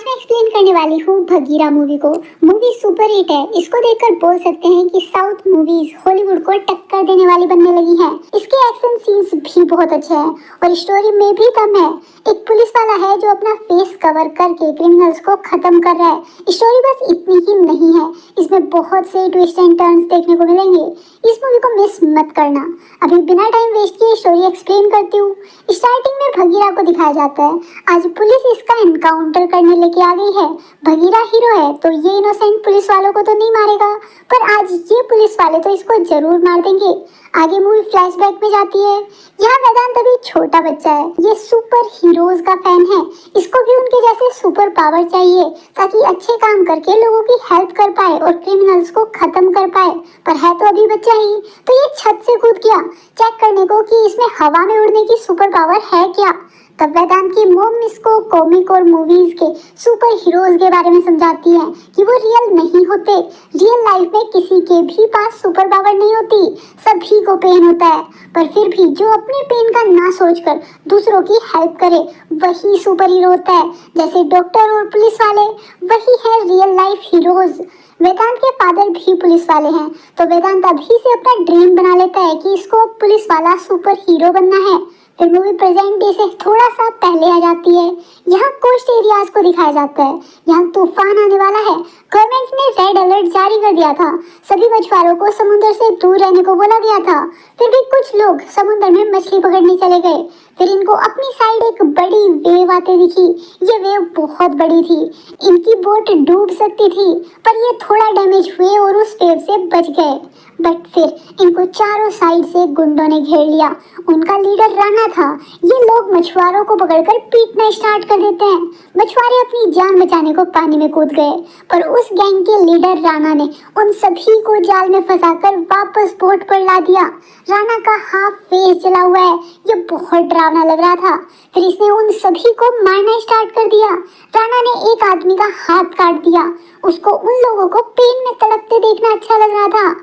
मैं एक्सप्लेन करने वाली हूँ भगीरा मूवी को। मूवी सुपर हिट है। इसको देखकर बोल सकते हैं कि साउथ मूवीज हॉलीवुड को टक्कर देने वाली बनने लगी है। इसके एक्शन सीन्स भी बहुत अच्छे हैं और स्टोरी में भी दम है। एक पुलिस वाला है जो अपना फेस कवर करके क्रिमिनल्स को खत्म कर रहा है। स्टोरी बस इतनी ही नहीं है, इसमें बहुत से ट्विस्ट एंड टर्न्स देखने को मिलेंगे। इस मूवी को मिस मत करना। अभी बिना टाइम वेस्ट किए स्टोरी एक्सप्लेन करती हूँ। स्टार्टिंग में भगीरा को दिखाया जाता है। आज पुलिस इसका एनकाउंटर करने लेके आ गई है। भगीरा हीरो है तो ये इनोसेंट पुलिस वालों को तो नहीं मारेगा, पर आज ये पुलिस वाले तो इसको जरूर मार देंगे। आगे मूवी फ्लैशबैक में जाती है। यहाँ वेदांत अभी छोटा बच्चा है। ये सुपर हीरोज का फैन है। इसको भी उनके जैसे सुपर पावर चाहिए ताकि अच्छे काम करके लोगों की हेल्प कर पाए और क्रिमिनल्स को खत्म कर पाए, पर है तो अभी बच्चा ही। तो ये छत से कूद गया चेक करने को कि इसमें हवा में उड़ने की सुपर पावर है क्या। तब वेदांत की मोम इसको कॉमिक और मूवीज के सुपर हीरोज के बारे में समझाती है कि वो रियल नहीं होते। रियल लाइफ में किसी के भी पास सुपर पावर नहीं होती, सभी को पेन होता है, पर फिर भी जो अपने पेन का ना सोचकर दूसरों की हेल्प करे वही सुपर हीरो होता है। जैसे डॉक्टर और पुलिस वाले, वही है रियल लाइफ हीरोज। वेदांत के फादर भी पुलिस वाले हैं, तो वेदांत अभी से अपना ड्रीम बना लेता है कि इसको पुलिस वाला सुपर हीरो बनना है। फिर मूवी प्रेजेंट डे से थोड़ा सा पहले आ जाती है। यहाँ कोस्ट एरियाज को दिखाया जाता है। यहाँ तूफान आने वाला है। गवर्नमेंट ने रेड अलर्ट जारी कर दिया था। सभी मछुआरों को समुद्र से दूर रहने को बोला गया था। फिर भी कुछ लोग समुद्र में मछली पकड़ने चले गए। फिर इनको अपनी साइड एक बड़ी वेव आते दिखी। ये वेव बहुत बड़ी थी, इनकी बोट डूब सकती थी, पर ये थोड़ा डैमेज हुए और उस वेव से बच गए। बट फिर इनको चारों साइड से गुंडों ने घेर लिया। उनका लीडर राणा था। ये लोग मछुआरों को पकड़कर पीटना स्टार्ट कर देते हैं। मछुआरे अपनी जान बचाने को पानी में कूद गए, पर उस गैंग के लीडर राणा ने उन सभी को जाल में फंसाकर वापस बोट पर ला दिया। राणा का हाफ फेस जला हुआ है। ये बहुत डरावना लग रहा था। फिर इसने उन सभी को मारना स्टार्ट कर दिया। राणा ने एक आदमी का हाथ काट दिया। उसको उन लोगों को पेन में तड़पते देखना अच्छा लग रहा था।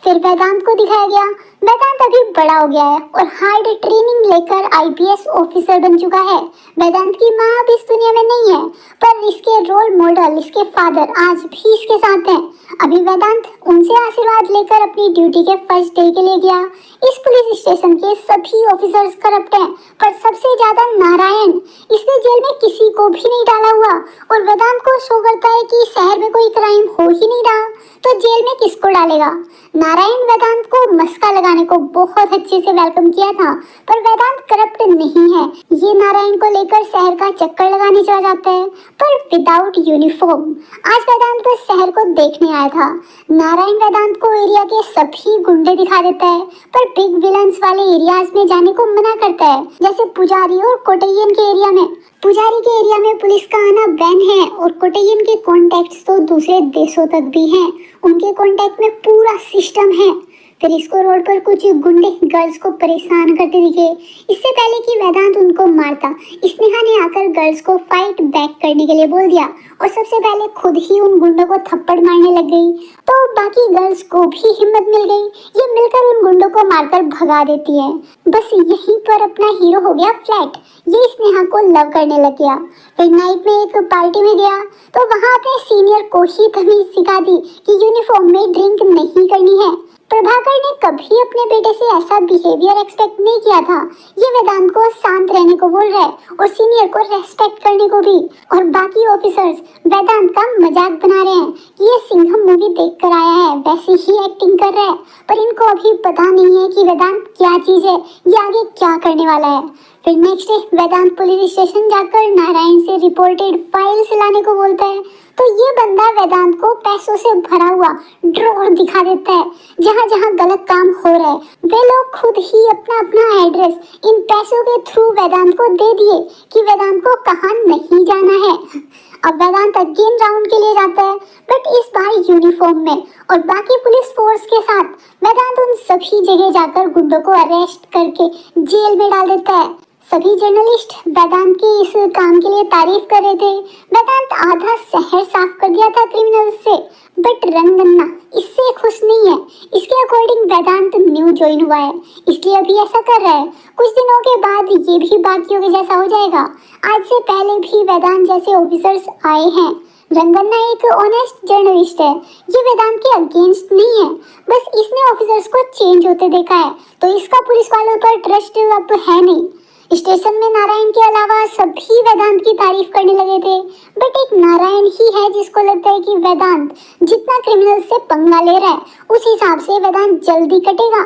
फिर वेदांत को दिखाया गया। वेदांत अभी बड़ा हो गया है और हार्ड ट्रेनिंग लेकर आईपीएस ऑफिसर बन चुका है। वेदांत की माँ अब इस दुनिया में नहीं है, पर इसके रोल मॉडल, इसके फादर आज भी इसके साथ हैं। अभी वेदांत उनसे आशीर्वाद लेकर अपनी ड्यूटी के फर्स्ट डे के लिए गया। इस पुलिस स्टेशन के सभी ऑफिसर्स करप्ट हैं, पर सबसे ज्यादा नारायण। इसने जेल में किसी को भी नहीं डाला हुआ और वेदांत को शो करता है कि शहर में कोई क्राइम हो ही नहीं रहा, तो जेल में किसको डालेगा। नारायण वेदांत को मस्का लगाने को बहुत अच्छे से वेलकम किया था, पर वेदांत करप्ट नहीं है। ये नारायण को लेकर शहर का चक्कर लगाने चला जाता है, पर विदाउट यूनिफॉर्म। आज वेदांत बस शहर को देखने आया था। नारायण वेदांत को एरिया के सभी गुंडे दिखा देता है, पर बिग विलन्स वाले एरियाज में जाने को मना करता है, जैसे पुजारी और कोटैयन के एरिया में। पुजारी के एरिया में पुलिस का आना बैन है और कोटैयन के कॉन्टैक्ट्स तो दूसरे देशों तक भी हैं। उनके कॉन्टैक्ट में पूरा सिस्टम है। फिर इसको रोड पर कुछ गुंडे गर्ल्स को परेशान करते दिखे। इससे पहले कि वेदांत उनको मारता, स्नेहा ने आकर गर्ल्स को फाइट बैक करने के लिए बोल दिया और सबसे पहले खुद ही उन गुंडों को थप्पड़ मारने लग गई, तो बाकी गर्ल्स को भी हिम्मत मिल गई। ये मिलकर उन गुंडों को मारकर भगा देती है। बस यहीं पर अपना हीरो हो गया फ्लैट। ये स्नेहा को लव करने लग गया। फिर नाइट में एक पार्टी में गया तो वहाँ अपने सीनियर को ही तमीज सिखा दी कि यूनिफॉर्म में ड्रिंक नहीं करनी है। प्रभाकर ने कभी अपने बेटे से ऐसा बिहेवियर एक्सपेक्ट नहीं किया था। ये वेदांत को शांत रहने को बोल रहा है और सीनियर को रेस्पेक्ट करने को भी। और बाकी ऑफिसर्स वेदांत का मजाक बना रहे हैं कि ये सिंघम मूवी देखकर आया है, वैसे ही एक्टिंग कर रहा है, पर इनको अभी पता नहीं है कि वेदांत क्या चीज है, ये आगे क्या करने वाला है। फिर नेक्स्ट डे वेदांत पुलिस स्टेशन जाकर नारायण से रिपोर्टेड फाइल्स लाने को बोलता है, तो ये बंदा वेदांत को पैसों से भरा हुआ ड्रॉर दिखा देता है जहाँ जहाँ गलत काम हो रहा है। वे लोग खुद ही अपना अपना एड्रेस इन पैसों के थ्रू वेदांत को दे दिए कि वेदांत को कहाँ नहीं जाना है। अब वेदांत अगेन राउंड के लिए जाता है, बट इस बार यूनिफॉर्म में और बाकी पुलिस फोर्स के साथ। वेदांत उन सभी जगह जाकर गुंडों को अरेस्ट करके जेल में डाल देता है। सभी जर्नलिस्ट वेदांत की इस काम के लिए तारीफ कर रहे थे। वेदांत आधा शहर साफ कर दिया था क्रिमिनल्स से, बट रंगन्ना इससे खुश नहीं है। इसके अकॉर्डिंग वेदांत न्यू ज्वाइन हुआ है, इसलिए अभी ऐसा कर रहा है। कुछ दिनों के बाद ये भी बाकियों के जैसा हो जाएगा। आज से पहले भी वेदांत जैसे ऑफिसर्स आए हैं। रंगन्ना एक ऑनेस्ट जर्नलिस्ट है, ये वेदांत के अगेंस्ट नहीं है, बस इसने ऑफिसर्स को चेंज होते देखा है, तो इसका पुलिस वालों पर ट्रस्ट अब है नहीं। स्टेशन में नारायण के अलावा सभी वेदांत की तारीफ करने लगे थे, बट एक नारायण ही है जिसको लगता है कि वेदांत जितना क्रिमिनल से पंगा ले रहा है उस हिसाब से वेदांत जल्दी कटेगा।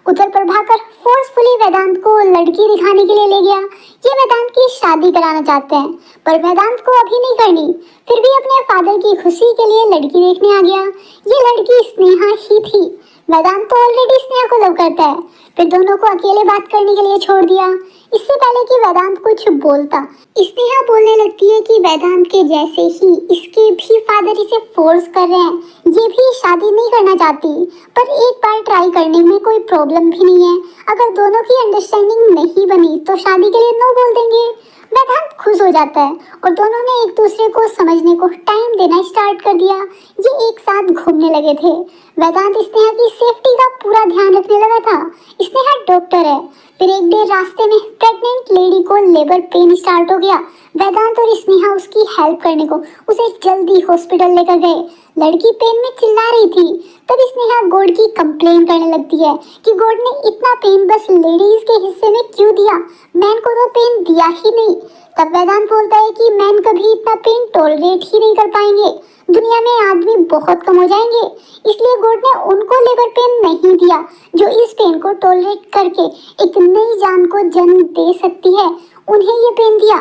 उधर प्रभाकर फोर्सफुली वेदांत को लड़की दिखाने के लिए ले गया। ये वेदांत की शादी कराना चाहते हैं, पर वेदांत को अभी नहीं करनी। फिर भी अपने फादर की खुशी के लिए लड़की देखने आ गया। ये लड़की स्नेहा ही थी। वेदांत तो ऑलरेडी स्नेहा को लव करता है, फिर दोनों को अकेले बात करने के लिए छोड़ दिया। इससे पहले कि वेदांत कुछ बोलता, स्नेहा बोलने लगती है कि वेदांत के जैसे ही इसके भी फादर इसे फोर्स कर रहे हैं, ये भी शादी नहीं करना चाहती, पर एक बार ट्राई करने में कोई प्रॉब्लम भी नहीं है। अगर दोनों की अंडरस्टैंडिंग नहीं बनी तो शादी के लिए नो बोल देंगे। वेदांत खुश हो जाता है और दोनों ने एक दूसरे को समझने को टाइम देना स्टार्ट कर दिया। ये एक साथ घूमने लगे थे। वेदांत स्नेहा की सेफ्टी का पूरा ध्यान रखने लगा था। स्नेहा डॉक्टर है। फिर एक डे रास्ते में प्रेग्नेंट लेडी को लेबर पेन स्टार्ट हो गया। वेदांत और स्नेहा उसकी हेल्प करने को उसे जल्दी हॉस्पिटल लेकर गए। लड़की पेन में चिल्ला रही थी, तब स्नेहा गॉड की कंप्लेन करने लगती है कि गॉड ने इतना पेन बस लेडीज के हिस्से में क्यों दिया, मैन को तो पेन दिया ही नहीं। तब वेदांत बोलता है कि मैन कभी इतना पेन टॉलरेट ही नहीं कर पाएंगे, दुनिया में आदमी बहुत कम हो जाएंगे, इसलिए गॉड ने उनको लेबर पेन नहीं दिया जो इस पेन को टॉलरेट करके एक नई जान को जन्म दे सकती है, उन्हें ये पेन दिया।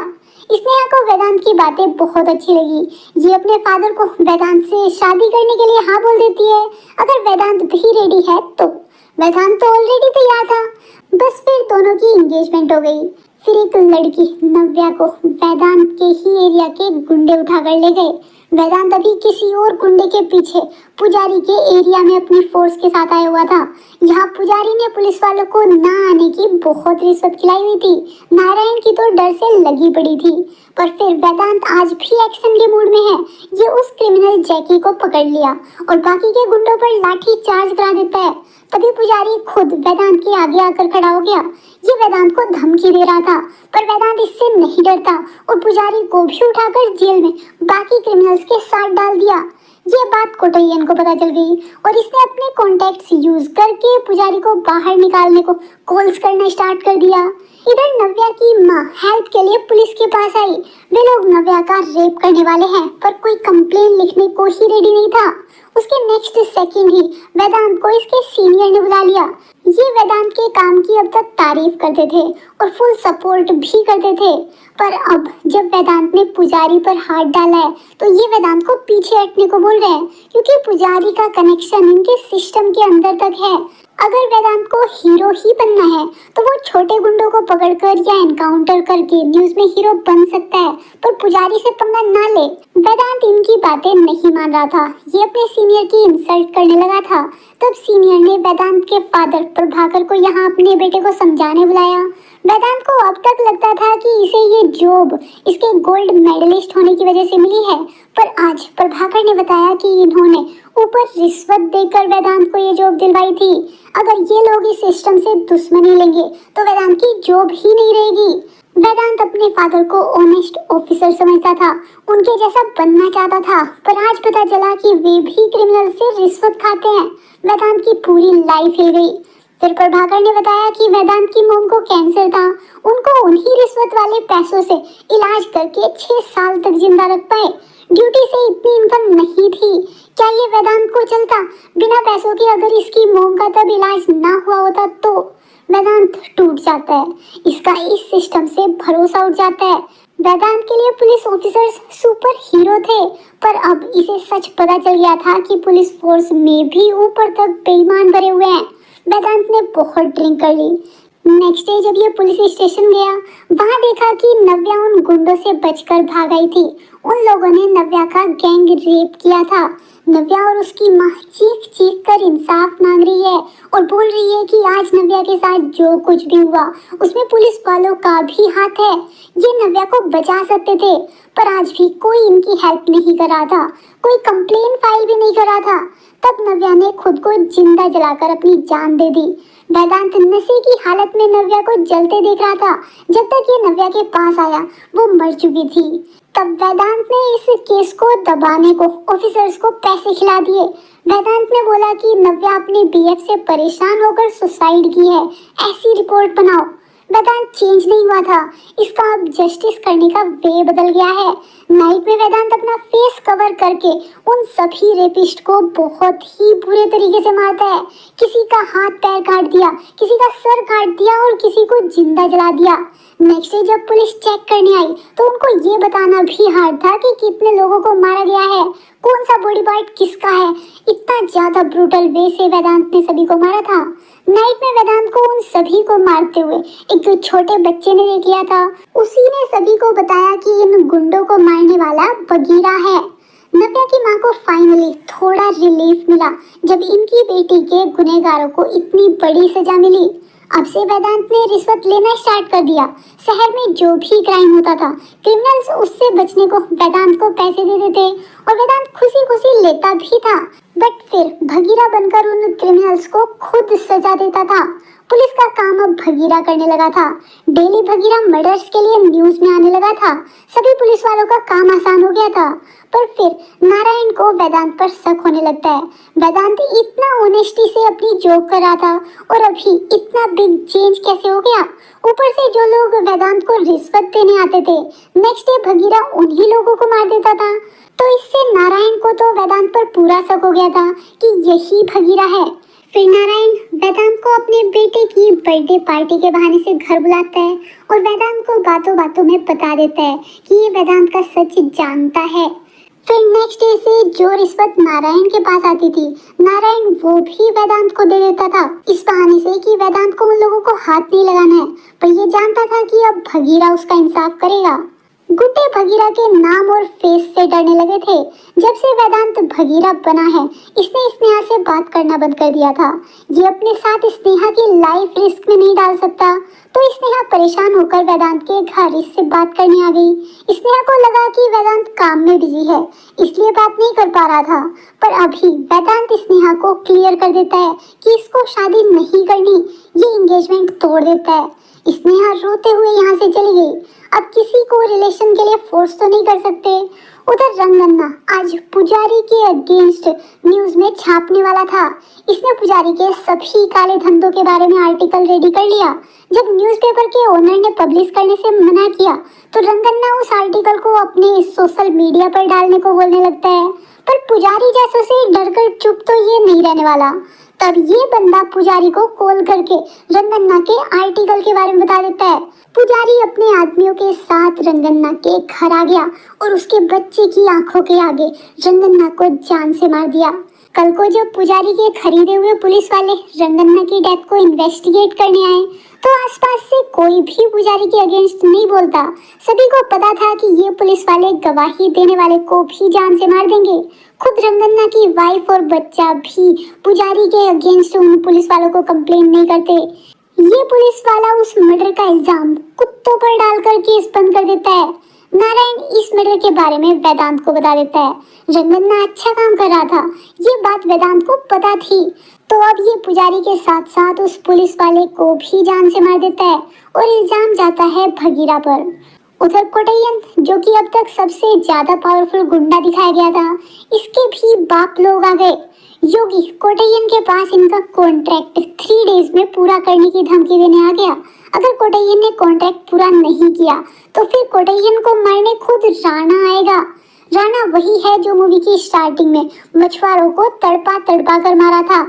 स्नेहा को वेदांत की बातें बहुत अच्छी लगी। ये अपने फादर को वेदांत से शादी करने के लिए हाँ बोल देती है, अगर वेदांत भी रेडी है तो। वेदांत तो ऑलरेडी तैयार था, बस फिर दोनों की एंगेजमेंट हो गई। फिर एक लड़की नव्या को वेदांत के ही एरिया के गुंडे उठाकर ले गए। वेदांत अभी किसी और गुंडे के पीछे पुजारी के एरिया में अपनी फोर्स के साथ आया हुआ था। यहाँ पुजारी ने पुलिस वालों को ना आने की बहुत रिश्वत खिलाई हुई थी। नारायण की तो डर से लगी पड़ी थी, पर फिर वेदांत आज भी एक्शन के मूड में है। ये उस क्रिमिनल जैकी को पकड़ लिया और बाकी के गुंडों पर लाठी चार्ज करा देता है। तभी पुजारी खुद वेदांत के आगे आकर खड़ा हो गया। ये वेदांत को धमकी दे रहा था, पर वेदांत इससे नहीं डरता और पुजारी को भी उठाकर जेल में बाकी क्रिमिनल्स के साथ डाल दिया। ये बात कोटैयन को पता चल गई और इसने अपने कॉन्टैक्ट्स यूज करके पुजारी को बाहर निकालने को कॉल्स करना स्टार्ट कर दिया। इधर नव्या की माँ हेल्प के लिए पुलिस के पास आई। वे लोग नव्या का रेप करने वाले हैं, पर कोई कंप्लेन लिखने को ही रेडी नहीं था। उसके नेक्स्ट सेकंड ही वेदांत को इसके सीनियर ने बुला लिया। ये वेदांत के काम की अब तक तारीफ करते थे और फुल सपोर्ट भी करते थे, पर अब जब वेदांत ने पुजारी पर हाथ डाला है तो ये वेदांत को पीछे हटने को बोल रहे हैं, क्योंकि पुजारी का कनेक्शन इनके सिस्टम के अंदर तक है। अगर वेदांत को हीरो ही बनना है तो वो छोटे गुंडों को पकड़कर या एनकाउंटर करके न्यूज में हीरो बन सकता है, पर पुजारी से पंगा ना ले। वेदांत इनकी बातें नहीं मान रहा था। ये अपने सीनियर की इंसल्ट करने लगा था। तब सीनियर ने वेदांत के फादर प्रभाकर को यहाँ अपने बेटे को समझाने बुलाया। वेदांत को अब तक लगता था कि इसे ये जॉब इसके गोल्ड मेडलिस्ट होने की वजह से मिली है, पर आज प्रभाकर ने बताया कि इन्होंने ऊपर रिश्वत देकर वेदांत को ये जॉब दिलवाई थी। अगर ये लोग इस सिस्टम से दुश्मनी लेंगे तो वेदांत की जॉब ही नहीं रहेगी। वेदांत अपने फादर को ऑनेस्ट ऑफिसर समझता था, उनके जैसा बनना चाहता था, पर आज पता चला कि वे भी क्रिमिनल से रिश्वत खाते हैं। वेदांत की पूरी लाइफ हिल गई। फिर प्रभाकर ने बताया कि वेदांत की मॉम को कैंसर था, उनको उन्हीं रिश्वत वाले पैसों से इलाज करके 6 साल तक जिंदा रख पाए। ड्यूटी से इतनी इनकम नहीं थी, क्या ये वेदांत को चलता? बिना पैसों के अगर इसकी मॉम का तब इलाज ना हुआ होता तो वेदांत टूट जाता है। इसका इस सिस्टम से भरोसा उठ जाता है। वेदांत के लिए पुलिस ऑफिसर्स सुपर हीरो थे, पर अब इसे सच पता चल गया था कि पुलिस फोर्स में भी ऊपर तक बेईमान भरे हुए हैं। वेदांत ने बहुत ड्रिंक कर ली। नेक्स्ट डे जब ये पुलिस स्टेशन गया, वहाँ देखा कि नव्या उन गुंडों से बचकर भाग आई थी। उन लोगों ने नव्या का गैंग रेप किया था। नव्या और उसकी माँ चीख चीख कर इंसाफ मांग रही है और बोल रही है कि आज नव्या के साथ जो कुछ भी हुआ उसमें पुलिस वालों का भी हाथ है। ये नव्या को बचा सकते थे पर आज भी कोई इनकी हेल्प नहीं कर रहा था, कोई कंप्लेन फाइल भी नहीं कर रहा था। तब नव्या ने खुद को जिंदा जलाकर अपनी जान दे दी। वेदांत नशे की हालत में नव्या को जलते देख रहा था। जब तक ये नव्या के पास आया वो मर चुकी थी। तब वेदांत ने इस केस को दबाने को ऑफिसर्स को पैसे खिला दिए। वेदांत ने बोला कि नव्या अपने बीएफ से परेशान होकर सुसाइड की है, ऐसी रिपोर्ट बनाओ। वेदांत चेंज नहीं हुआ था, इसका अब जस्टिस करने का वे बदल गया है। नाइट में वेदांत अपना फेस कवर करके उन सभी रेपिस्ट को बहुत ही बुरे तरीके से मारता है। किसी का हाथ पैर काट दिया, किसी का सर काट दिया और किसी को जिंदा जला दिया। नेक्स्ट डे जब पुलिस चेक करने आई तो उनको ये बताना भी हार्ड था कि कितने लोगों को मारा गया है, कौन सा बॉडी पार्ट किसका है। इतना ज्यादा ब्रूटल वे से वेदांत ने सभी को मारा था। नाइट में वेदांत को उन सभी को मारते हुए एक छोटे बच्चे ने देख लिया था। उसी ने सभी को बताया कि इन गुंडों को मारने वाला बगीरा है। नव्या की माँ को फाइनली थोड़ा रिलीफ मिला जब इनकी बेटी के गुनहगारों को इतनी बड़ी सजा मिली। अब से वेदांत ने रिश्वत लेना स्टार्ट कर दिया। शहर में जो भी क्राइम होता था क्रिमिनल्स उससे बचने को वेदांत को पैसे दे देते और वेदांत खुशी खुशी लेता भी था। बट फिर भगीरा बनकर उन क्रिमिनल्स को खुद सजा देता था। पुलिस का काम अब भगीरा करने लगा था। डेली भगीरा मर्डर्स के लिए न्यूज में आने लगा था। सभी पुलिस वालों का काम आसान हो गया था। पर फिर नारायण को वेदांत पर शक होने लगता है। वेदांत इतना ऑनेस्टी से अपनी जॉब कर रहा था और अभी इतना बिग चेंज कैसे हो गया। ऊपर से जो लोग वेदांत को रिश्वत देने आते थे नेक्स्ट डे भगीरा उन्हीं लोगों को मार देता था। तो इससे नारायण को तो वेदांत पर पूरा शक हो गया था कि यही भगीरा है। फिर नारायण वेदांत को अपने बेटे की बर्थडे पार्टी के बहाने से घर बुलाता है और वेदांत को बातों बातों में बता देता है कि ये वेदांत का सच जानता है। फिर नेक्स्ट डे से जो रिश्वत नारायण के पास आती थी नारायण वो भी वेदांत को दे देता था, इस बहाने से कि वेदांत को उन लोगों को हाथ नहीं लगाना है। पर ये जानता था कि अब भगीरा उसका इंसाफ करेगा। गुड्डे भगीरा के नाम और फेस से डरने लगे थे। जब से वेदांत भगीरा बना है इसने स्नेहा से बात करना बंद कर दिया था। ये अपने साथ स्नेहा की लाइफ रिस्क में नहीं डाल सकता। तो स्नेहा परेशान होकर वेदांत के घर इससे बात करने आ गई। स्नेहा को लगा कि वेदांत काम में बिजी है इसलिए बात नहीं कर पा रहा था। पर अभी वेदांत स्नेहा को क्लियर कर देता है कि इसको शादी नहीं करनी, ये एंगेजमेंट तोड़ देता है। स्नेहा रोते हुए यहाँ से चली गई। अब किसी को रिलेशन के लिए फोर्स तो नहीं कर सकते। उधर रंगन्ना आज पुजारी के अगेंस्ट न्यूज में छापने वाला था। इसने पुजारी के सभी काले धंधों के बारे में आर्टिकल रेडी कर लिया। जब न्यूज़पेपर के ओनर ने पब्लिश करने से मना किया तो रंगन्ना उस आर्टिकल को अपने सोशल मीडिया पर डालने को बोलने लगता है। पर पुजारी जैसों से डरकर चुप तो ये नहीं रहने वाला। तब ये बंदा पुजारी को कॉल करके रंगन्ना के आर्टिकल के बारे में बता देता है। पुजारी अपने आदमियों के साथ रंगन्ना के घर आ गया और उसके बच्चे की आंखों के आगे रंगन्ना को जान से मार दिया। कल को जब पुजारी के खरीदे हुए पुलिस वाले रंगन्ना की डेथ को इन्वेस्टिगेट करने आए तो आसपास से कोई भी पुजारी के अगेंस्ट नहीं बोलता। सभी को पता था कि ये पुलिस वाले गवाही देने वाले को भी जान से मार देंगे। खुद रंगन्ना की वाइफ और बच्चा भी पुजारी के अगेंस्ट उन पुलिस वालों को कंप्लेन नहीं करते। ये पुलिस वाला उस मर्डर का इल्जाम कुत्तों पर डालकर केस बंद कर देता है। नारायण इस मर्डर के बारे में वेदांत को बता देता है। रंगन्ना अच्छा काम कर रहा था, ये बात वेदांत को पता थी। तो अब ये पुजारी के साथ साथ उस पुलिस वाले को भी जान से मार देता है और इल्जाम जाता है भगीरा पर। उधर कोटैयन जो कि अब तक सबसे ज्यादा पावरफुल गुंडा दिखाया गया था, इसके भी बाप लोग आ गए। योगी कोटैयन के पास इनका कॉन्ट्रैक्ट 3 डेज में पूरा करने की धमकी देने आ गया। अगर कोटैयन ने कॉन्ट्रैक्ट पूरा नहीं किया तो फिर कोटैयन को मारने खुद राणा आएगा। राणा वही है जो मूवी की स्टार्टिंग में मछुआरों को तड़पा तड़पा कर मारा था।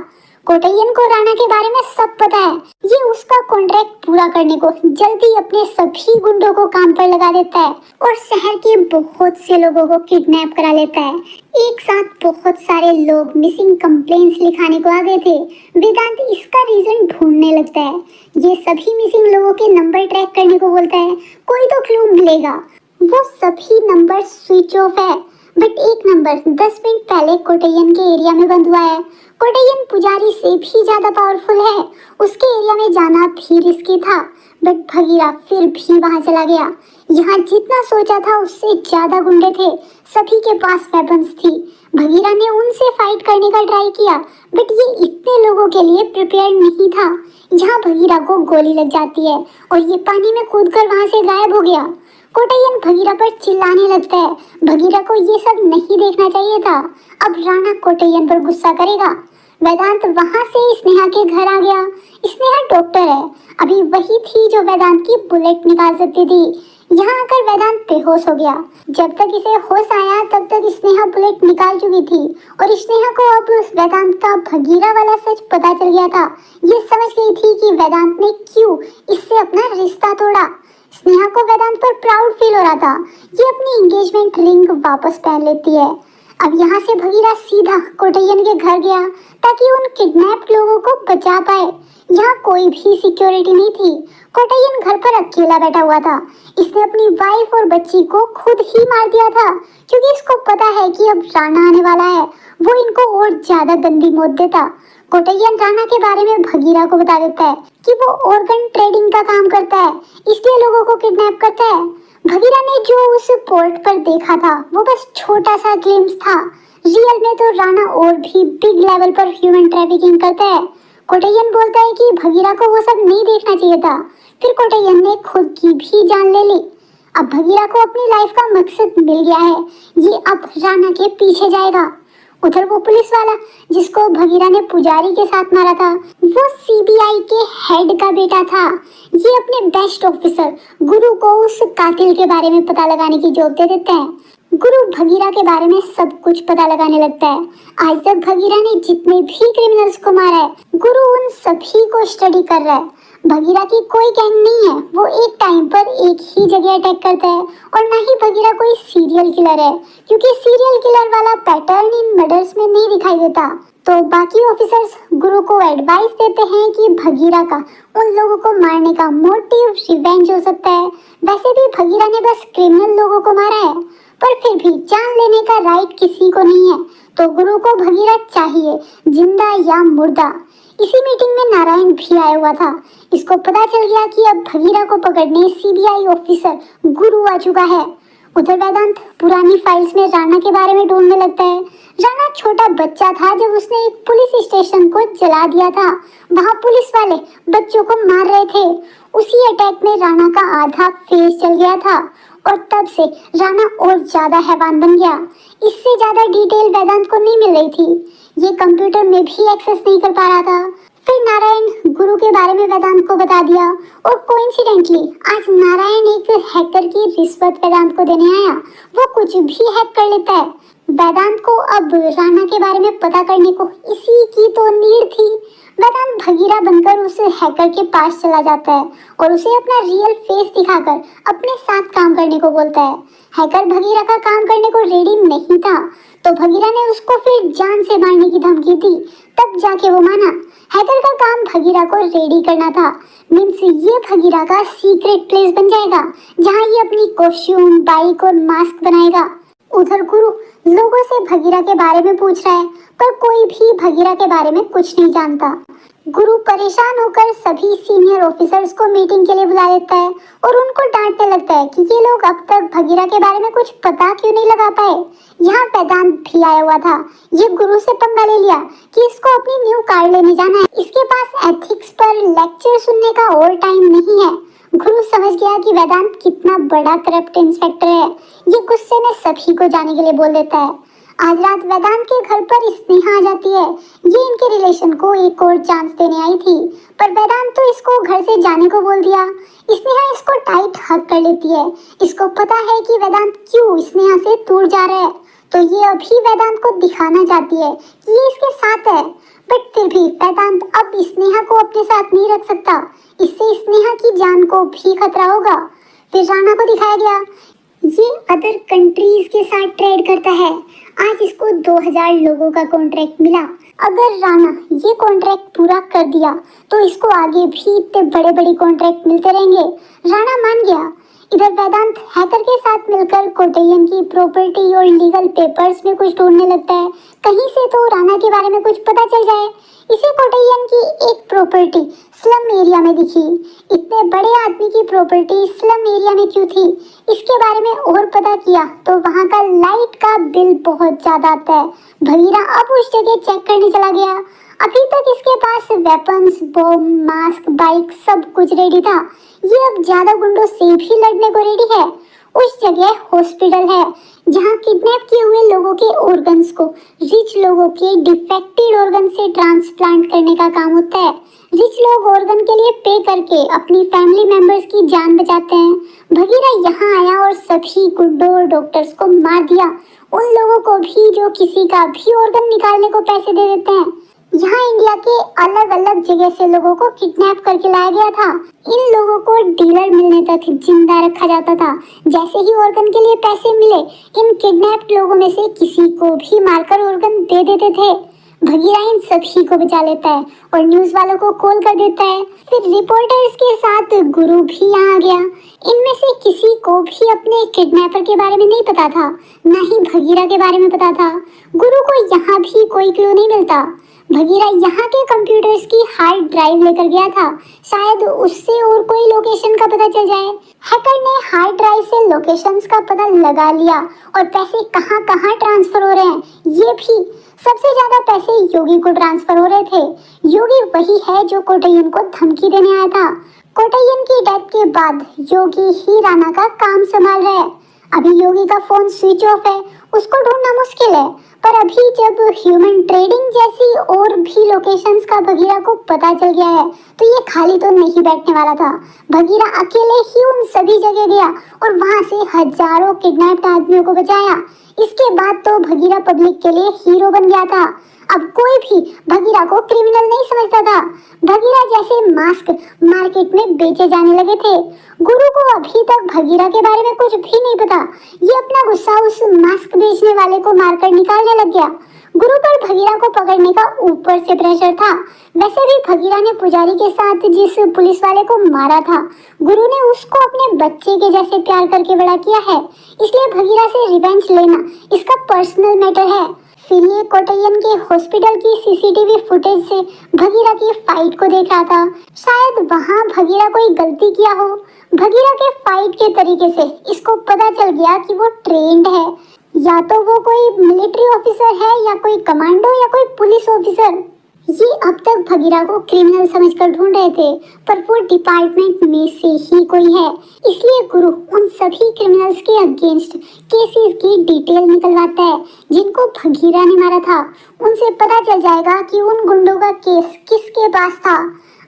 कोटैयन को राणा के बारे में सब पता है। ये उसका कॉन्ट्रैक्ट पूरा करने को जल्दी अपने सभी गुंडों को काम पर लगा देता है और शहर के बहुत से लोगों को किडनैप करा लेता है। एक साथ बहुत सारे लोग मिसिंग कंप्लेंट्स लिखाने को आ गए थे। वेदांत इसका रीजन ढूंढने लगता है। ये सभी मिसिंग लोगों के नंबर ट्रैक करने को बोलता है, कोई तो क्लू मिलेगा। वो सभी नंबर स्विच ऑफ है, बट एक नंबर 10 मिनट पहले कोटैयन के एरिया में बंद हुआ है। कोटैयन पुजारी से भी ज्यादा पावरफुल है, उसके एरिया में जाना भी रिस्की था, बट भगीरा फिर भी वहां चला गया। यहाँ जितना सोचा था उससे ज्यादा गुंडे थे, सभी के पास वेपन्स थी। भगीरा ने उनसे फाइट करने का ट्राई किया, बट ये इतने लोगों के लिए प्रिपेयर नहीं था। यहाँ भगीरा को गोली लग जाती है और ये पानी में कूदकर वहां से गायब हो गया। कोटैयन भगीरा पर चिल्लाने लगता है। भगीरा को ये सब नहीं देखना चाहिए था। अब राणा कोटैयन पर गुस्सा करेगा। वेदांत वहां से स्नेहा के घर आ गया। स्नेहा डॉक्टर है, अभी वही थी जो वेदांत की बुलेट निकाल सकती थी। यहाँ आकर वेदांत बेहोश हो गया। जब तक इसे होश आया तब तक स्नेहा बुलेट निकाल चुकी थी और स्नेहा को अब वेदांत का भगीरा वाला सच पता चल गया था। ये समझ गई थी कि वेदांत ने क्यों इससे अपना रिश्ता तोड़ा। स्नेहा को वेदांत पर प्राउड फील हो रहा था। ये अपनी एंगेजमेंट रिंग वापस पहन लेती है। अब यहाँ से भगीरा सीधा कोटैयन के घर गया ताकि उन किडनैप्ड लोगों को बचा पाए। यहाँ कोई भी सिक्योरिटी नहीं थी। कोटैयन घर पर अकेला बैठा हुआ था। इसने अपनी वाइफ और बच्ची को खुद ही मार दिया था क्योंकि इसको पता है कि अब राणा आने वाला है, वो इनको और ज्यादा गंदी मौत देता। कोटैयन राणा के बारे में भगीरा को बता देता है कि वो ऑर्गन ट्रेडिंग का काम करता है, इसलिए लोगों को किडनैप करता है। भगीरा ने जो उस पोर्ट पर देखा था वो बस छोटा सा ग्लिम्स था। रियल में तो राणा और भी बिग लेवल पर ह्यूमन ट्रैफिकिंग करता है। कोटैयन बोलता है कि भगीरा को वो सब नहीं देखना चाहिए था। फिर कोटैयन ने खुद की भी जान ले ली। अब भगीरा को अपनी लाइफ का मकसद मिल गया है। ये अब राणा के पीछे जाएगा। उधर वो पुलिस वाला जिसको भगीरा ने पुजारी के साथ मारा था, वो सीबीआई के हेड का बेटा था। ये अपने बेस्ट ऑफिसर गुरु को उस कातिल के बारे में पता लगाने की जॉब दे देते हैं। गुरु भगीरा के बारे में सब कुछ पता लगाने लगता है। आज तक भगीरा ने जितने भी क्रिमिनल्स को मारा है, गुरु उन सभी को स्टडी कर रहा है। भगीरा की कोई गैंग नहीं है, वो एक टाइम पर एक ही जगह अटैक करता है और ना ही भगीरा कोई सीरियल किलर है, क्योंकि सीरियल किलर वाला पैटर्न इन मर्डर्स में नहीं दिखाई देता। तो बाकी ऑफिसर्स गुरु को एडवाइस देते हैं कि भगीरा का उन लोगों को मारने का मोटिव रिवेंज हो सकता है। वैसे भी भगीरा ने बस क्रिमिनल लोगों को मारा है, पर फिर भी जान लेने का राइट किसी को नहीं है। तो गुरु को भगीरा चाहिए, जिंदा या मुर्दा। इसी मीटिंग में नारायण भी आया हुआ था। इसको पता चल गया कि अब भगीरा को पकड़ने सीबीआई ऑफिसर गुरु आ चुका है। उधर वेदांत पुरानी फाइल्स में राणा के बारे में ढूंढने लगता है। राणा छोटा बच्चा था जब उसने एक पुलिस स्टेशन को जला दिया था। वहाँ पुलिस वाले बच्चों को मार रहे थे। उसी अटैक में राणा का आधा फेस जल गया था और तब से राणा और ज्यादा हैवान बन गया। इससे ज्यादा डिटेल वेदांत को नहीं मिल रही थी। ये कंप्यूटर में भी एक्सेस नहीं कर पा रहा था। फिर नारायण गुरु के बारे में वेदांत को बता दिया और कोइंसिडेंटली आज नारायण एक हैकर की रिश्वत वेदांत को देने आया। वो कुछ भी हैक कर लेता है। वेदांत को अब राणा के बारे में पता करने को इसी की तो नीड थी। वेदांत भगीरा बनकर उस हैकर के पास चला जाता है और उसे अपना रियल फेस दिखाकर अपने साथ काम करने को बोलता है। हैकर भगीरा का काम करने को रेडी नहीं था, तो भगीरा ने उसको फिर जान से मारने की धमकी दी। तब जाके वो माना। हैकर का काम भगीरा को रेडी करना था। मीन्स ये भगीरा का सीक्रेट प्लेस बन जाएगा जहाँ ये अपनी कॉस्ट्यूम, बाइक और मास्क बनाएगा। उधर गुरु लोगों से भगीरा के बारे में पूछ रहा है, पर कोई भी भगीरा के बारे में कुछ नहीं जानता। गुरु परेशान होकर सभी सीनियर ऑफिसर्स को मीटिंग के लिए बुला लेता है और उनको डांटने लगता है कि ये लोग अब तक भगीरा के बारे में कुछ पता क्यों नहीं लगा पाए। यहाँ वेदांत भी आया हुआ था। ये गुरु से पंगा ले लिया कि इसको अपनी न्यू कार लेने जाना है। इसके पास एथिक्स पर लेक्चर सुनने का और टाइम नहीं है। गुरु समझ गया कि वेदांत कितना बड़ा करप्ट इंस्पेक्टर है। ये गुस्से में सभी को जाने के लिए बोल देता है। आज रात वेदांत के घर पर स्नेहा आ जाती है। ये इनके रिलेशन को एक और चांस देने आई थी, पर वेदांत तो इसको घर से जाने को बोल दिया। स्नेहा इसको टाइट हग कर लेती है। इसको पता है कि वेदांत क्यों स्नेहा से दूर जा रहा है, तो ये अभी वेदांत को दिखाना चाहती है कि ये इसके साथ है। बट फिर भी वेदांत अब स्नेहा को अपने साथ नहीं रख सकता। इससे स्नेहा की जान को भी खतरा होगा। फिर राणा को दिखाया गया। ये अदर कंट्रीज के साथ ट्रेड करता है। आज इसको 2000 लोगों का कॉन्ट्रैक्ट मिला। अगर राणा ये कॉन्ट्रैक्ट पूरा कर दिया तो इसको आगे भी इतने बड़े बड़े कॉन्ट्रैक्ट मिलते रहेंगे। राणा मान गया। इधर वेदांत हैकर के साथ मिलकर कोटैयन की प्रॉपर्टी और लीगल पेपर्स में कुछ ढूंढने लगता है, कहीं से तो राणा के बारे में कुछ पता चल जाए। इसे कोटैयन की एक प्रॉपर्टी स्लम एरिया में दिखी। इतने बड़े आदमी की प्रॉपर्टी स्लम एरिया में क्यों थी, इसके बारे में और पता किया तो वहाँ का लाइट का बिल बहुत ज्यादा आता है। भगीरा अब उस जगह चेक करने चला गया। अभी तक इसके पास वेपन्स, बॉम्ब, मास्क, बाइक सब कुछ रेडी था। ये अब ज्यादा गुंडों से भी लड़ने को रेडी है। उस जगह हॉस्पिटल है जहाँ किडनैप किए हुए लोगों के ऑर्गन्स को रिच लोगों के डिफेक्टेड ऑर्गन से ट्रांसप्लांट करने का काम होता है। रिच लोग ऑर्गन के लिए पे करके अपनी फैमिली मेंबर्स की जान बचाते हैं। भगीरा यहाँ आया और सभी गुंडों और डॉक्टर्स को मार दिया, उन लोगों को भी जो किसी का भी ऑर्गन निकालने को पैसे दे देते हैं। यहाँ इंडिया के अलग अलग जगह से लोगों को किडनैप करके लाया गया था। इन लोगों को डीलर मिलने तक जिंदा रखा जाता था। जैसे ही ऑर्गन के लिए पैसे मिले, इन किडनैप्ड लोगों में से किसी को भी मारकर ऑर्गन दे देते थे। भगीरा इन सभी को बचा लेता है और न्यूज वालों को कॉल कर देता है। फिर रिपोर्टर्स के साथ गुरु भी यहाँ आ गया। इनमें से किसी को भी अपने किडनैपर के बारे में नहीं पता था, न ही भगीरा के बारे में पता था। गुरु को यहाँ भी कोई क्लू नहीं मिलता। भगीरा यहाँ के कंप्यूटर्स की हार्ड ड्राइव लेकर गया था, शायद उससे और कोई लोकेशन का पता चल जाए। हैकर ने हार्ड ड्राइव से लोकेशंस का पता लगा लिया और पैसे कहाँ कहाँ ट्रांसफर हो रहे हैं ये भी। सबसे ज्यादा पैसे योगी को ट्रांसफर हो रहे थे। योगी वही है जो कोटैयन को धमकी देने आया था। कोटैयन की डेथ के बाद योगी ही राणा का काम संभाल रहा है। अभी योगी का फोन स्विच ऑफ है, उसको ढूंढना मुश्किल है। पर अभी जब ह्यूमन ट्रेडिंग जैसी और भी लोकेशंस का भगीरा को पता चल गया है तो ये खाली तो नहीं बैठने वाला था। भगीरा अकेले ही उन सभी जगह गया और वहां से हजारों किडनैप्ड आदमियों को बचाया। इसके बाद तो भगीरा पब्लिक के लिए हीरो बन गया था। अब कोई भी भगीरा को क्रिमिनल नहीं समझता था। भगीरा जैसे मास्क मार्केट में बेचे जाने लगे थे। गुरु को अभी तक भगीरा के बारे में कुछ भी नहीं पता। ये अपना गुस्सा उस मास्क बेचने वाले को मारकर निकालने लग गया। गुरु पर भगीरा को पकड़ने का ऊपर से प्रेशर था। वैसे भी भगीरा ने पुजारी के साथ जिस पुलिस वाले को मारा था, गुरु ने उसको अपने बच्चे के जैसे प्यार करके बड़ा किया है। इसलिए भगीरा से रिवेंज लेना इसका पर्सनल मैटर है। फिर ये कोटैयन के हॉस्पिटल की सीसीटीवी फुटेज से भगीरा की फाइट को देख रहा था। शायद वहाँ भगीरा कोई गलती किया हो। भगीरा के फाइट के तरीके से इसको पता चल गया कि वो ट्रेंड है। या तो वो कोई मिलिट्री ऑफिसर है या कोई कमांडो या कोई पुलिस ऑफिसर। ये अब तक भगीरा को क्रिमिनल समझकर ढूंढ रहे थे, पर वो डिपार्टमेंट में से ही कोई है। इसलिए गुरु उन सभी क्रिमिनल्स के अगेंस्ट केसेस की डिटेल निकलवाता है जिनको भगीरा ने मारा था। उनसे पता चल जाएगा कि उन गुंडों का केस किसके पास था।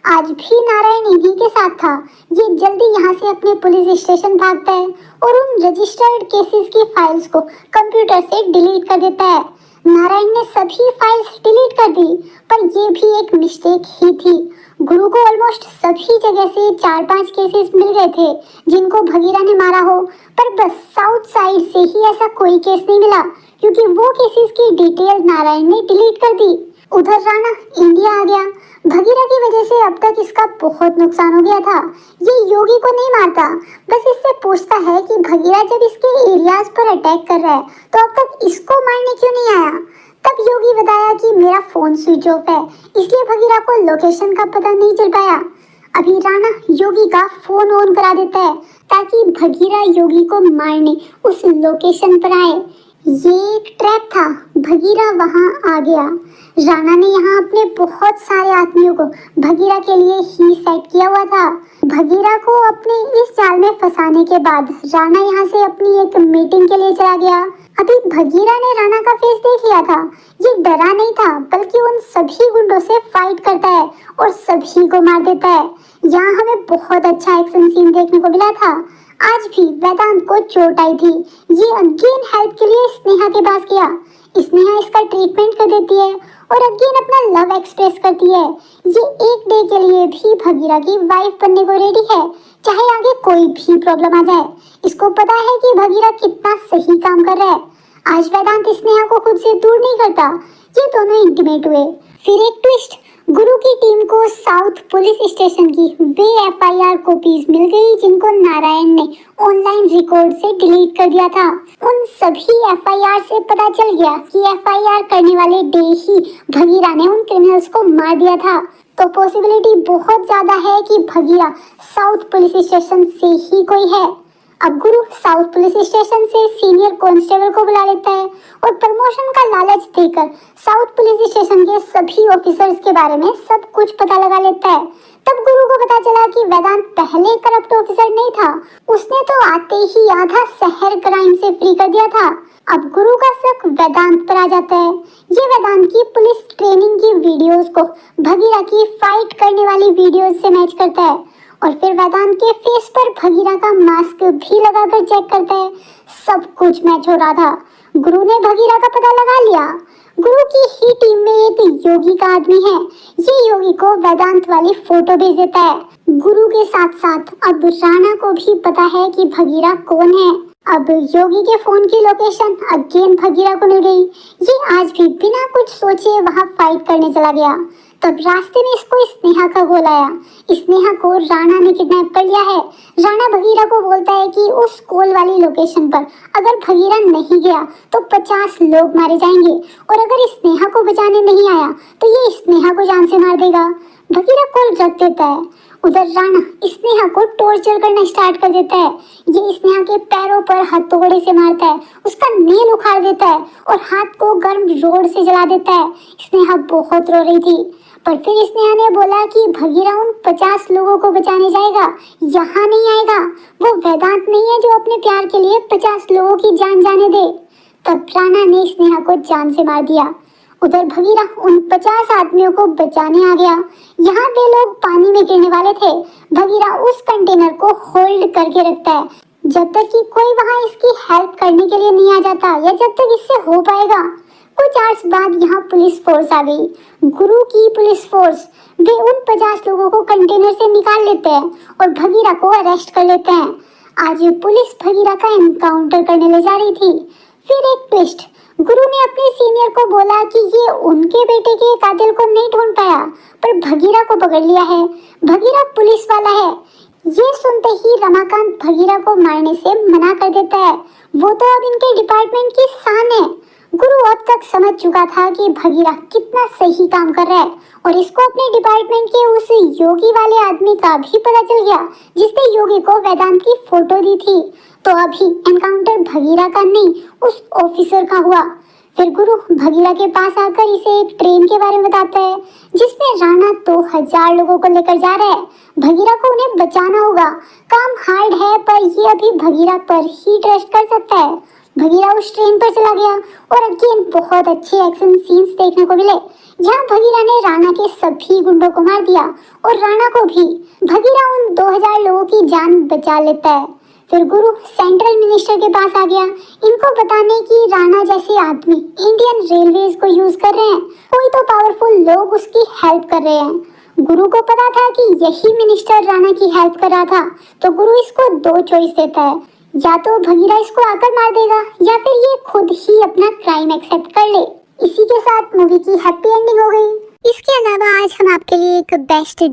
आज भी नारायण इन्हीं के साथ था। ये जल्दी यहाँ से अपने पुलिस स्टेशन भागता है और उन रजिस्टर्ड केसेस की फाइल्स को कंप्यूटर से डिलीट कर देता है। नारायण ने सभी फाइल्स डिलीट कर दी, पर ये भी एक मिस्टेक ही थी। गुरु को ऑलमोस्ट सभी जगह से 4-5 केसेस मिल गए थे जिनको भगीरा ने मारा हो, पर बस साउथ साइड से ही ऐसा कोई केस नहीं मिला क्योंकि वो केसेस की डिटेल नारायण ने डिलीट कर दी। उधर राणा इंडिया आ गया। भगीरा की वजह से अब तक इसका बहुत नुकसान हो गया था। ये योगी को नहीं मारता, बस इससे पूछता है कि भगीरा जब इसके एरियाज पर अटैक कर रहा है तो अब तक इसको मारने क्यों नहीं आया। तब योगी बताया कि मेरा फोन स्विच ऑफ है, इसलिए भगीरा को लोकेशन का पता नहीं चल पाया। अभी राणा योगी का फोन ऑन करा देता है ताकि भगीरा योगी को मारने उस लोकेशन पर आए। ये एक ट्रैप था। भगीरा वहां आ गया। राणा ने यहाँ अपने बहुत सारे आदमियों को भगीरा के लिए ही सेट किया हुआ था। भगीरा को अपने इस जाल में फंसाने के बाद राणा यहाँ से अपनी एक मीटिंग के लिए चला गया। अभी भगीरा ने राणा का फेस देख लिया था। ये डरा नहीं था, बल्कि उन सभी गुंडों से फाइट करता है और सभी को मार देता है। यहाँ हमें बहुत अच्छा एक्शन सीन देखने को मिला था। आज भी वेदांत को चोट आई थी। ये अगेन हेल्प के लिए स्नेहा के पास गया। स्नेहा इसका ट्रीटमेंट कर देती है और अगेन अपना लव एक्सप्रेस करती है। ये एक डे के लिए भी भगीरा की वाइफ बनने को रेडी है, चाहे आगे कोई भी प्रॉब्लम आ जाए। इसको पता है कि भगीरा कितना सही काम कर रहा है। आज वेदांत स्नेहा को खुद से दूर नहीं करता। ये दोनों इंटीमेट हुए। फिर एक ट्विस्ट, गुरु की टीम को साउथ पुलिस स्टेशन की वे एफआईआर कॉपीज मिल गई जिनको नारायण ने ऑनलाइन रिकॉर्ड से डिलीट कर दिया था। उन सभी एफआईआर से पता चल गया कि एफआईआर करने वाले डे ही भगीरा ने उन क्रिमिनल्स को मार दिया था। तो पॉसिबिलिटी बहुत ज्यादा है कि भगीरा साउथ पुलिस स्टेशन से ही कोई है। अब गुरु साउथ पुलिस स्टेशन से सीनियर कांस्टेबल को बुला लेता है और प्रमोशन का लालच देकर साउथ पुलिस स्टेशन के सभी ऑफिसर्स के बारे में सब कुछ पता लगा लेता है। तब गुरु को पता चला कि वेदांत पहले करप्ट ऑफिसर नहीं था, उसने तो आते ही आधा शहर क्राइम से फ्री कर दिया था। अब गुरु का शक वेदांत पर आ जाता है। ये वेदांत की पुलिस ट्रेनिंग की वीडियोस को भगीरा की फाइट करने वाली वीडियोस से मैच करता है और फिर वेदांत के फेस पर भगीरा का मास्क भी लगाकर चेक करता है। सब कुछ मैच हो रहा था। गुरु ने भगीरा का पता लगा लिया। गुरु की ही टीम में एक योगी का आदमी है। ये योगी को वेदांत वाली फोटो भेज देता है। गुरु के साथ साथ अब राणा को भी पता है कि भगीरा कौन है। अब योगी के फोन की लोकेशन अगेन भगीरा को मिल गई। ये आज भी बिना कुछ सोचे वहां फाइट करने चला गया। तब रास्ते में इसको स्नेहा का कॉल आया। स्नेहा को राणा ने किडनैप कर लिया है। राणा भगीरा को बोलता है कि उस कॉल वाली लोकेशन पर अगर भगीरा नहीं गया तो 50 लोग मारे जाएंगे और अगर स्नेहा को बचाने नहीं आया तो ये स्नेहा को जान से मार देगा। भगीरा कॉल रख देता है। उधर राणा स्नेहा को टॉर्चर करना स्टार्ट कर देता है। ये स्नेहा के पैरों पर हथौड़े से मारता है, उसका नेल उखाड़ देता है और हाथ को गर्म रोड से जला देता है। स्नेहा बहुत रो रही थी पर फिर स्नेहा ने बोला कि भगीरा उन 50 लोगों को बचाने जाएगा, यहाँ नहीं आएगा। वो वेदांत नहीं है जो अपने प्यार के लिए 50 लोगों की जान जाने दे। तब राणा ने स्नेहा को जान से मार दिया। उधर भगीरा उन 50 आदमियों को बचाने आ गया। यहाँ वे लोग पानी में गिरने वाले थे। भगीरा उस कंटेनर को होल्ड करके रखता है जब तक कि कोई वहाँ इसकी हेल्प करने के लिए नहीं आ जाता या जब तक इससे हो पाएगा। कुछ आवर्स बाद यहाँ पुलिस फोर्स आ गई। गुरु की पुलिस फोर्स वे उन 50 लोगों को कंटेनर से निकाल लेते हैं और भगीरा को अरेस्ट कर लेते हैं। आज पुलिस भगीरा का एनकाउंटर करने ले जा रही थी। फिर एक ट्विस्ट, गुरु ने अपने सीनियर को बोला कि ये उनके बेटे के कातिल को नहीं ढूंढ पाया पर भगीरा को पकड़ लिया है। भगीरा पुलिस वाला है। ये सुनते ही रमाकांत भगीरा को मारने से मना कर देता है। वो तो अब इनके डिपार्टमेंट की शान है। गुरु अब तक समझ चुका था कि भगीरा कितना सही काम कर रहा है और इसको अपने डिपार्टमेंट के उस योगी वाले आदमी का भी पता चल गया जिसने योगी को वेदांत की फोटो दी थी। तो अभी एनकाउंटर भगीरा का नहीं उस ऑफिसर का हुआ। फिर गुरु भगीरा के पास आकर इसे एक ट्रेन के बारे में बताता है जिसमें राणा 2000 लोगों को लेकर जा रहा है। भगीरा को उन्हें बचाना होगा। काम हार्ड है पर ये अभी भगीरा पर ही ट्रस्ट कर सकता है। भगीरा उस ट्रेन पर चला गया और अगेन बहुत अच्छे एक्शन सीन्स देखने को मिले जहां भगीरा ने राणा के सभी गुंडों को मार दिया और राणा को भी। भगीरा उन 2000 लोगों की जान बचा लेता है। फिर गुरु सेंट्रल मिनिस्टर के पास आ गया इनको बताने कि राणा जैसे आदमी इंडियन रेलवेज को यूज कर रहे हैं, कोई तो पावरफुल लोग उसकी हेल्प कर रहे हैं। गुरु को पता था कि यही मिनिस्टर राणा की हेल्प कर रहा था तो गुरु इसको 2 चॉइस देता है, या तो भगीरा इसको आकर मार देगा या फिर ये खुद ही अपना क्राइम एक्सेप्ट कर ले। इसी के साथ मूवी की हैप्पी एंडिंग हो गई। इसके अलावा आज हम आपके लिए एक बेस्ट